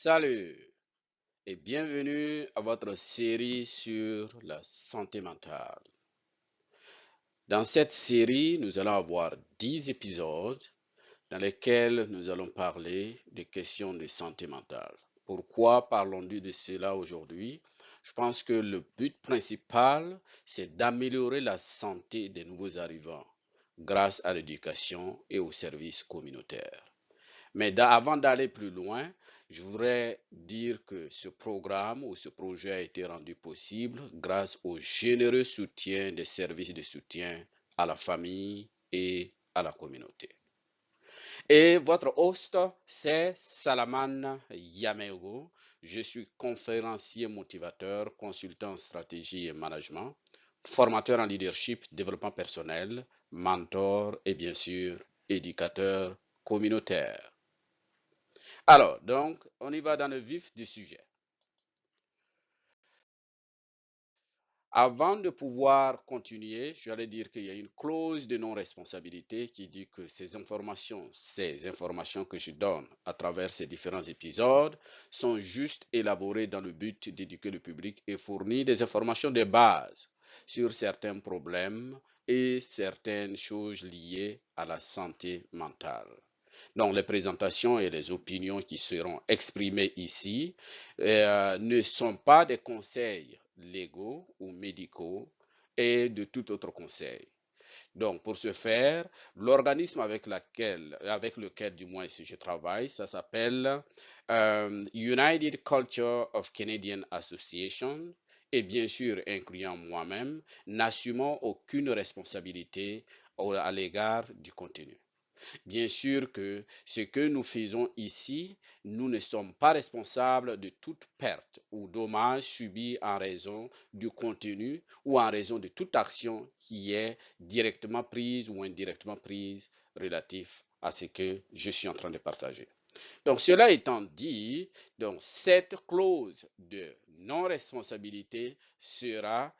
Salut et bienvenue à votre série sur la santé mentale. Dans cette série, nous allons avoir 10 épisodes dans lesquels nous allons parler des questions de santé mentale. Pourquoi parlons-nous de cela aujourd'hui? Je pense que le but principal, c'est d'améliorer la santé des nouveaux arrivants grâce à l'éducation et aux services communautaires. Mais avant d'aller plus loin, je voudrais dire que ce programme ou ce projet a été rendu possible grâce au généreux soutien des services de soutien à la famille et à la communauté. Et votre host, c'est Salaman Yamego. Je suis conférencier motivateur, consultant en stratégie et management, formateur en leadership, développement personnel, mentor et bien sûr éducateur communautaire. Alors, donc, on y va dans le vif du sujet. Avant de pouvoir continuer, j'allais dire qu'il y a une clause de non-responsabilité qui dit que ces informations que je donne à travers ces différents épisodes sont juste élaborées dans le but d'éduquer le public et fournir des informations de base sur certains problèmes et certaines choses liées à la santé mentale. Donc, les présentations et les opinions qui seront exprimées ici ne sont pas des conseils légaux ou médicaux et de tout autre conseil. Donc, pour ce faire, l'organisme avec lequel du moins si je travaille, ça s'appelle United Culture of Canadian Association et bien sûr, incluant moi-même, n'assumons aucune responsabilité à l'égard du contenu. Bien sûr que ce que nous faisons ici, nous ne sommes pas responsables de toute perte ou dommage subi en raison du contenu ou en raison de toute action qui est directement prise ou indirectement prise relatif à ce que je suis en train de partager. Donc, cela étant dit, donc, cette clause de non-responsabilité sera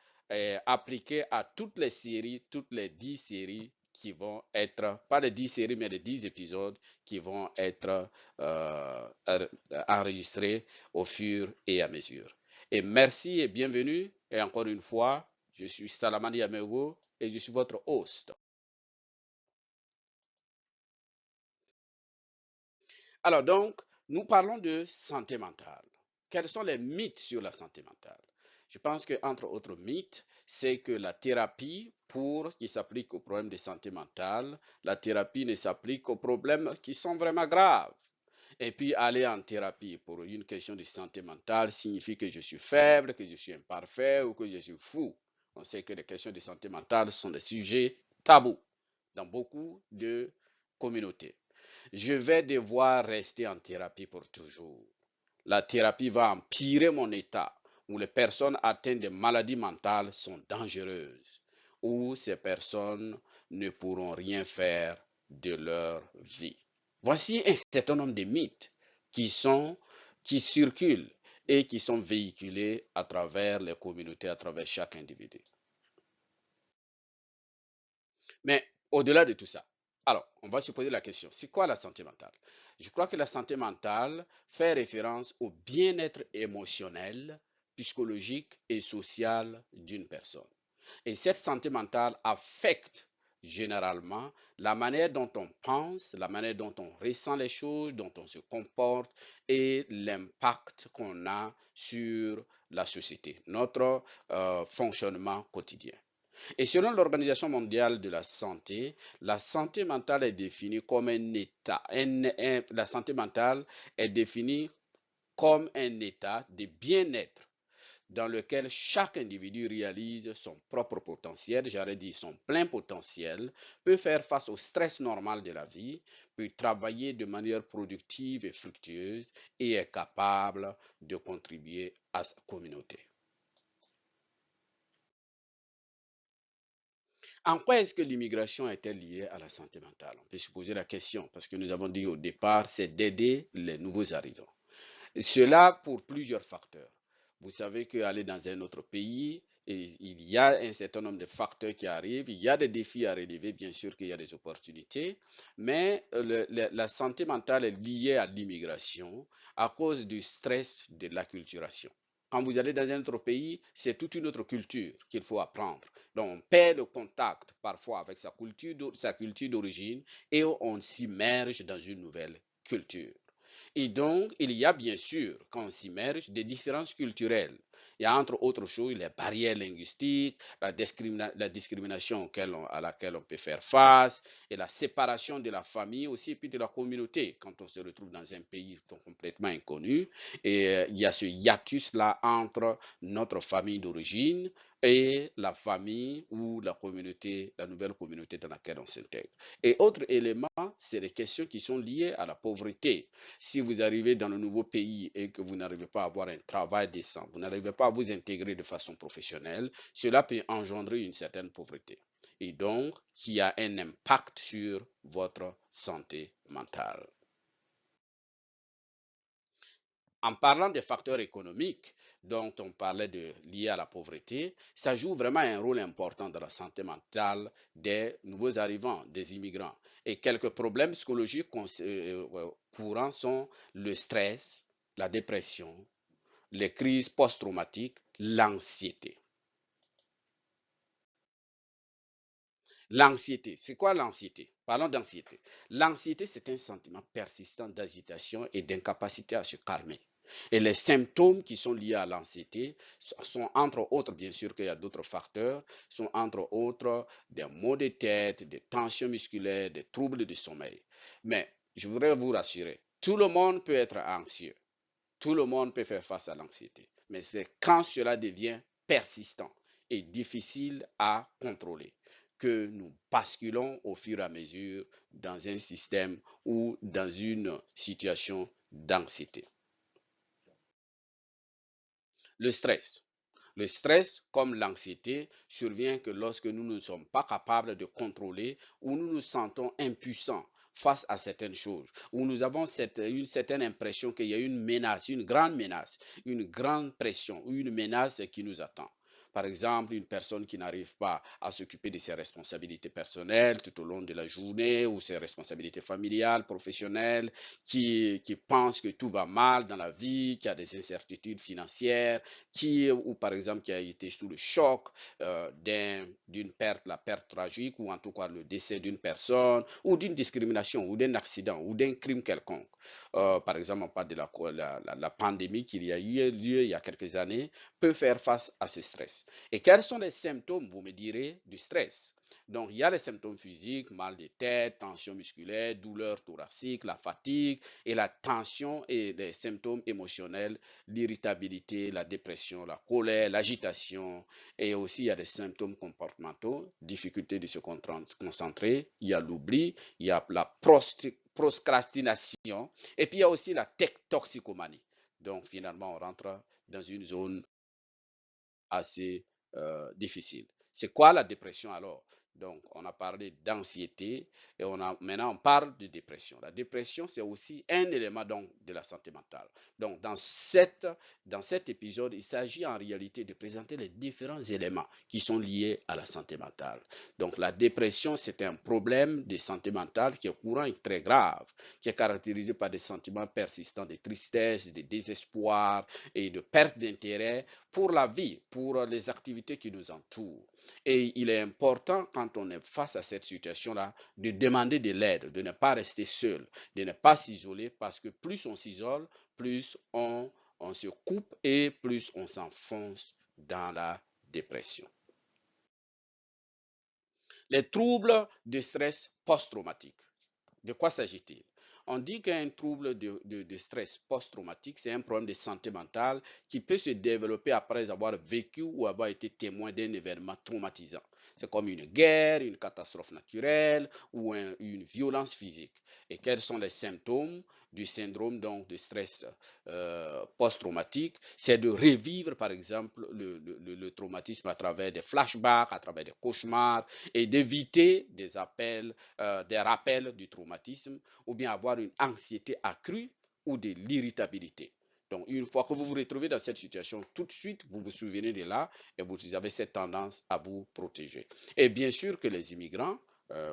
appliquée à toutes les séries, toutes les 10 séries qui vont être, pas les 10 séries, mais les 10 épisodes qui vont être enregistrés au fur et à mesure. Et merci et bienvenue. Et encore une fois, je suis Salamani Amego et je suis votre host. Alors donc, nous parlons de santé mentale. Quels sont les mythes sur la santé mentale? Je pense qu'entre autres mythes, c'est que la thérapie qui s'applique aux problèmes de santé mentale, la thérapie ne s'applique qu'aux problèmes qui sont vraiment graves. Et puis aller en thérapie pour une question de santé mentale signifie que je suis faible, que je suis imparfait ou que je suis fou. On sait que les questions de santé mentale sont des sujets tabous dans beaucoup de communautés. Je vais devoir rester en thérapie pour toujours. La thérapie va empirer mon état où les personnes atteintes de maladies mentales sont dangereuses, où ces personnes ne pourront rien faire de leur vie. Voici un certain nombre de mythes qui circulent et qui sont véhiculés à travers les communautés, à travers chaque individu. Mais au-delà de tout ça, alors, on va se poser la question, c'est quoi la santé mentale? Je crois que la santé mentale fait référence au bien-être émotionnel, psychologique et social d'une personne. Et cette santé mentale affecte généralement la manière dont on pense, la manière dont on ressent les choses, dont on se comporte et l'impact qu'on a sur la société, notre fonctionnement quotidien. Et selon l'Organisation mondiale de la santé mentale est définie comme un état. La santé mentale est définie comme un état de bien-être dans lequel chaque individu réalise son propre potentiel, j'aurais dit son plein potentiel, peut faire face au stress normal de la vie, peut travailler de manière productive et fructueuse et est capable de contribuer à sa communauté. En quoi est-ce que l'immigration est-elle liée à la santé mentale? On peut se poser la question parce que nous avons dit au départ, c'est d'aider les nouveaux arrivants. Et cela pour plusieurs facteurs. Vous savez qu'aller dans un autre pays il y a un certain nombre de facteurs qui arrivent, il y a des défis à relever, bien sûr qu'il y a des opportunités, mais la santé mentale est liée à l'immigration à cause du stress de l'acculturation. Quand vous allez dans un autre pays, c'est toute une autre culture qu'il faut apprendre. Donc, on perd le contact parfois avec sa culture d'origine et on s'immerge dans une nouvelle culture. Et donc, il y a bien sûr, quand on s'immerge, des différences culturelles. Il y a entre autres choses les barrières linguistiques, la discrimination à laquelle on peut faire face, et la séparation de la famille aussi, et puis de la communauté, quand on se retrouve dans un pays complètement inconnu. Et il y a ce hiatus-là entre notre famille d'origine et la famille ou la communauté, la nouvelle communauté dans laquelle on s'intègre. Et autre élément, c'est les questions qui sont liées à la pauvreté. Si vous arrivez dans un nouveau pays et que vous n'arrivez pas à avoir un travail décent, vous n'arrivez pas à vous intégrer de façon professionnelle, cela peut engendrer une certaine pauvreté et donc qui a un impact sur votre santé mentale. En parlant des facteurs économiques dont on parlait liés à la pauvreté, ça joue vraiment un rôle important dans la santé mentale des nouveaux arrivants, des immigrants. Et quelques problèmes psychologiques courants sont le stress, la dépression, les crises post-traumatiques, l'anxiété. L'anxiété, c'est quoi l'anxiété? Parlons d'anxiété. L'anxiété, c'est un sentiment persistant d'agitation et d'incapacité à se calmer. Et les symptômes qui sont liés à l'anxiété sont entre autres, bien sûr qu'il y a d'autres facteurs, sont entre autres des maux de tête, des tensions musculaires, des troubles du sommeil. Mais je voudrais vous rassurer, tout le monde peut être anxieux, tout le monde peut faire face à l'anxiété, mais c'est quand cela devient persistant et difficile à contrôler que nous basculons au fur et à mesure dans un système ou dans une situation d'anxiété. Le stress. Le stress, comme l'anxiété, survient que lorsque nous ne sommes pas capables de contrôler ou nous nous sentons impuissants face à certaines choses, où nous avons une certaine impression qu'il y a une menace, une grande pression ou une menace qui nous attend. Par exemple, une personne qui n'arrive pas à s'occuper de ses responsabilités personnelles tout au long de la journée ou ses responsabilités familiales, professionnelles, qui pense que tout va mal dans la vie, qui a des incertitudes financières, ou par exemple qui a été sous le choc d'une perte, la perte tragique ou en tout cas le décès d'une personne ou d'une discrimination ou d'un accident ou d'un crime quelconque. Par exemple, on parle de la pandémie qu'il y a eu lieu il y a quelques années, peut faire face à ce stress. Et quels sont les symptômes, vous me direz, du stress? Donc, il y a les symptômes physiques, mal de tête, tension musculaire, douleur thoracique, la fatigue et la tension et les symptômes émotionnels, l'irritabilité, la dépression, la colère, l'agitation. Et aussi, il y a des symptômes comportementaux, difficulté de se concentrer, il y a l'oubli, il y a la procrastination et puis il y a aussi la toxicomanie. Donc, finalement, on rentre dans une zone assez difficile. C'est quoi la dépression alors? Donc, on a parlé d'anxiété et maintenant on parle de dépression. La dépression, c'est aussi un élément donc, de la santé mentale. Donc, dans cet épisode, il s'agit en réalité de présenter les différents éléments qui sont liés à la santé mentale. Donc, la dépression, c'est un problème de santé mentale qui est courant et très grave, qui est caractérisé par des sentiments persistants de tristesse, de désespoir et de perte d'intérêt pour la vie, pour les activités qui nous entourent. Et il est important, quand on est face à cette situation-là, de demander de l'aide, de ne pas rester seul, de ne pas s'isoler, parce que plus on s'isole, plus on se coupe et plus on s'enfonce dans la dépression. Les troubles de stress post-traumatique. De quoi s'agit-il? On dit qu'un trouble de stress post-traumatique, c'est un problème de santé mentale qui peut se développer après avoir vécu ou avoir été témoin d'un événement traumatisant. C'est comme une guerre, une catastrophe naturelle ou une violence physique. Et quels sont les symptômes du syndrome donc, de stress post-traumatique? C'est de revivre, par exemple, le traumatisme à travers des flashbacks, à travers des cauchemars et d'éviter des rappels du traumatisme ou bien avoir une anxiété accrue ou de l'irritabilité. Donc, une fois que vous vous retrouvez dans cette situation, tout de suite, vous vous souvenez de là et vous avez cette tendance à vous protéger. Et bien sûr que les immigrants,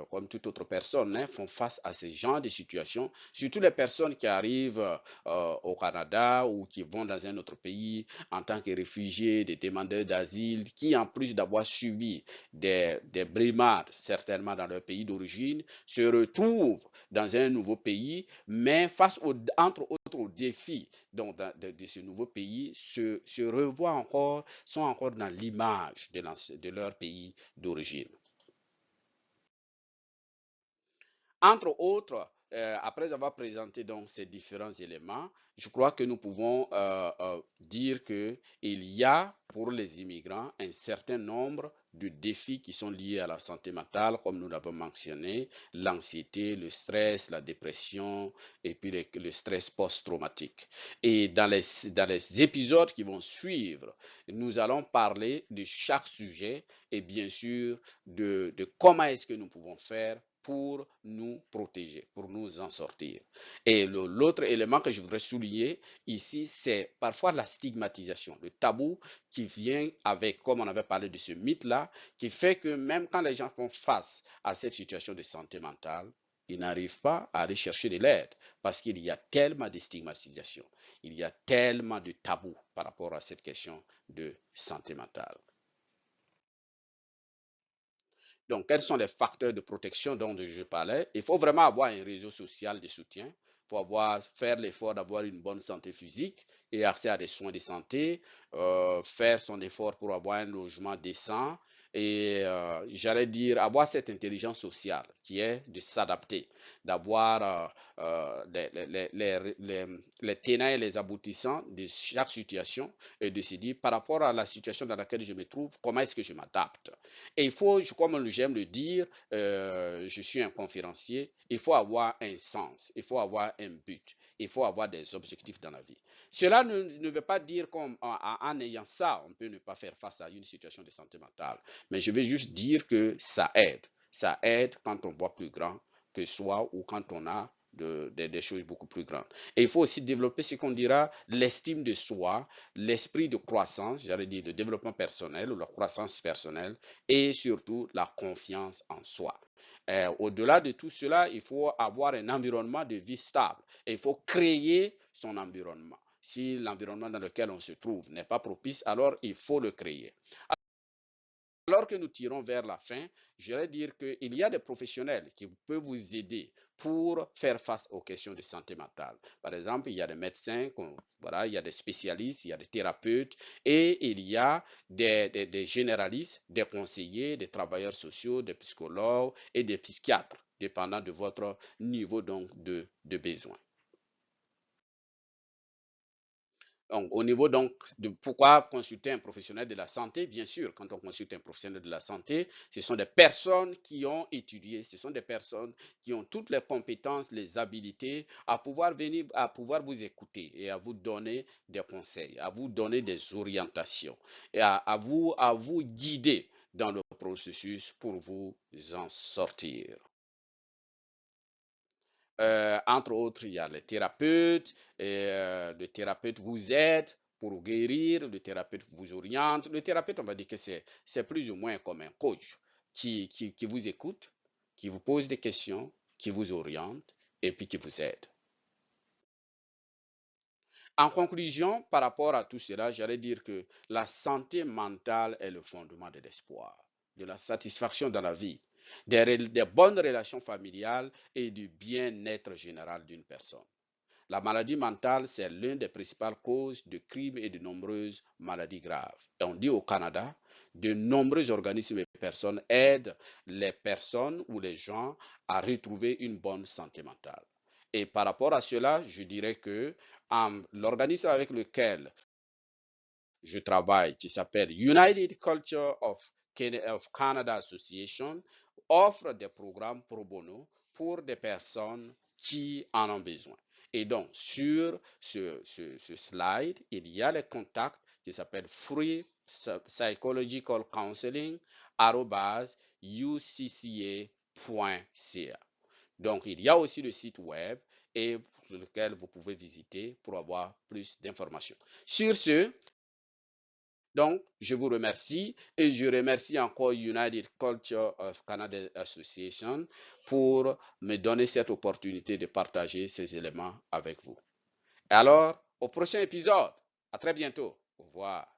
comme toute autre personne, hein, font face à ce genre de situations, surtout les personnes qui arrivent au Canada ou qui vont dans un autre pays en tant que réfugiés, des demandeurs d'asile, qui en plus d'avoir subi des brimades certainement dans leur pays d'origine, se retrouvent dans un nouveau pays, mais face entre autres aux défis donc, de ce nouveau pays, se revoient encore, sont encore dans l'image de leur pays d'origine. Entre autres, après avoir présenté donc ces différents éléments, je crois que nous pouvons dire qu'il y a pour les immigrants un certain nombre de défis qui sont liés à la santé mentale, comme nous l'avons mentionné, l'anxiété, le stress, la dépression et puis le stress post-traumatique. Et dans les épisodes qui vont suivre, nous allons parler de chaque sujet et bien sûr de comment est-ce que nous pouvons faire pour nous protéger, pour nous en sortir. Et l'autre élément que je voudrais souligner ici, c'est parfois la stigmatisation, le tabou qui vient avec, comme on avait parlé de ce mythe-là, qui fait que même quand les gens font face à cette situation de santé mentale, ils n'arrivent pas à aller chercher de l'aide parce qu'il y a tellement de stigmatisation, il y a tellement de tabou par rapport à cette question de santé mentale. Donc, quels sont les facteurs de protection dont je parlais? Il faut vraiment avoir un réseau social de soutien. Il faut faire l'effort d'avoir une bonne santé physique et accès à des soins de santé, faire son effort pour avoir un logement décent et j'allais dire avoir cette intelligence sociale qui est de s'adapter, d'avoir les tenants et les aboutissants de chaque situation et de se dire par rapport à la situation dans laquelle je me trouve, comment est-ce que je m'adapte? Et il faut, comme j'aime le dire, je suis un conférencier, il faut avoir un sens, il faut avoir un but, il faut avoir des objectifs dans la vie. Cela ne veut pas dire qu'en ayant ça, on peut ne pas faire face à une situation de santé mentale. Mais je veux juste dire que ça aide. Ça aide quand on voit plus grand que soi ou quand on a des choses beaucoup plus grandes. Et il faut aussi développer ce qu'on dira l'estime de soi, l'esprit de croissance, j'allais dire de développement personnel ou la croissance personnelle et surtout la confiance en soi. Au-delà de tout cela, il faut avoir un environnement de vie stable et il faut créer son environnement. Si l'environnement dans lequel on se trouve n'est pas propice, alors il faut le créer. Alors que nous tirons vers la fin, je vais dire qu'il y a des professionnels qui peuvent vous aider pour faire face aux questions de santé mentale. Par exemple, il y a des médecins, voilà, il y a des spécialistes, il y a des thérapeutes et il y a des généralistes, des conseillers, des travailleurs sociaux, des psychologues et des psychiatres, dépendant de votre niveau donc de besoin. Donc, au niveau donc de pourquoi consulter un professionnel de la santé, bien sûr, quand on consulte un professionnel de la santé, ce sont des personnes qui ont étudié, ce sont des personnes qui ont toutes les compétences, les habilités à pouvoir venir, à pouvoir vous écouter et à vous donner des conseils, à vous donner des orientations et à vous guider dans le processus pour vous en sortir. Entre autres, il y a les thérapeutes. Et, le thérapeute vous aide pour guérir, le thérapeute vous oriente. Le thérapeute, on va dire que c'est plus ou moins comme un coach qui vous écoute, qui vous pose des questions, qui vous oriente et puis qui vous aide. En conclusion, par rapport à tout cela, j'allais dire que la santé mentale est le fondement de l'espoir, de la satisfaction dans la vie, des bonnes relations familiales et du bien-être général d'une personne. La maladie mentale, c'est l'une des principales causes de crimes et de nombreuses maladies graves. Et on dit au Canada, de nombreux organismes et personnes aident les personnes ou les gens à retrouver une bonne santé mentale. Et par rapport à cela, je dirais que l'organisme avec lequel je travaille, qui s'appelle United Culture of Canada Association, offre des programmes pro bono pour des personnes qui en ont besoin. Et donc, sur ce slide, il y a les contacts qui s'appellent Free Psychological Counseling @ucca.ca. Donc, il y a aussi le site web et sur lequel vous pouvez visiter pour avoir plus d'informations. Sur ce, donc, je vous remercie et je remercie encore United Culture of Canada Association pour me donner cette opportunité de partager ces éléments avec vous. Alors, au prochain épisode. À très bientôt. Au revoir.